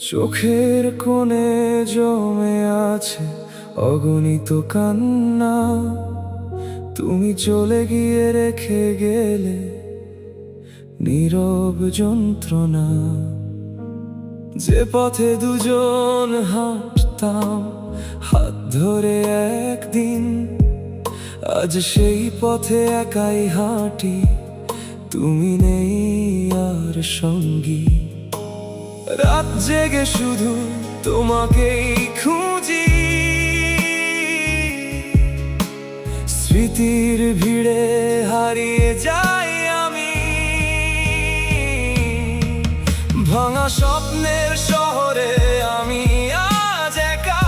চোখের কোণে জমে আছে অগণিত কান্না, তুমি চলে গিয়ে রেখে গেলে নীরব যন্ত্রণা। যে পথে দুজন হাঁটতাম হাত ধরে একদিন, আজ সেই পথে একাই হাঁটি, তুমি নেই আর সঙ্গী। রাত জেগে শুধু তোমাকেই খুঁজি, স্মৃতির ভিড়ে হারিয়ে যাই আমি। ভাঙা স্বপ্নের শহরে আমি আজ একা,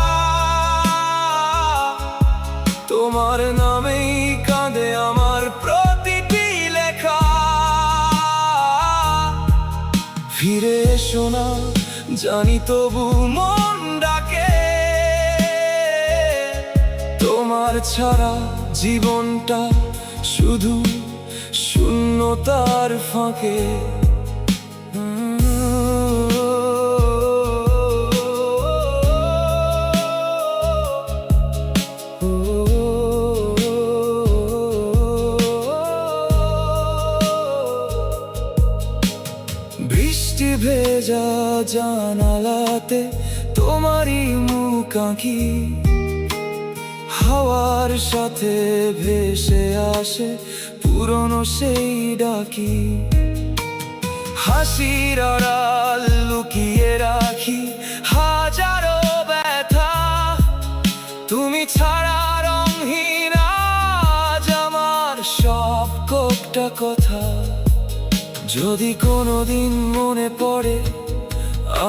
তোমার নামেই কাঁদে আমার প্রতিটি লেখা। ফিরে এসো না জানি তবু মন ডাকে, তোমার ছাড়া জীবনটা শুধু শূন্যতার ফাঁকে। বৃষ্টি ভেজা জানালাতে তোমারই মুখ আঁকি, হাওয়ার সাথে ভেসে আসে পুরনো সেই ডাকি। হাসির আড়াল লুকিয়ে রাখি হাজারো ব্যথা, তুমি ছাড়া রঙহীন আজ আমার সব কোপটা কথা। যদি কোনোদিন মনে পড়ে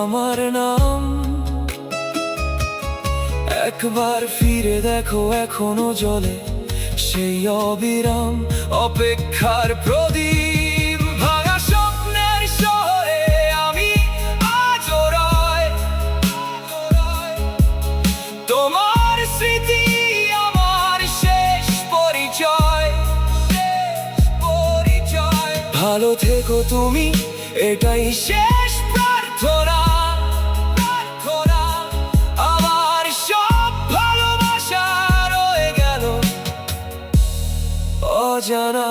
আমার নাম, একবার ফিরে দেখো এখনো জ্বলে সেই অবিরাম অপেক্ষার প্রদীপ। ভাঙা স্বপ্নের শহরে আমি আজও রয়, তোমার স্মৃতি আমার শেষ পরিচয়। ভালো থেকো তুমি, এটাই শেষ প্রার্থনা। আমার সব ভালোবাসা রয়ে গেল অজানা।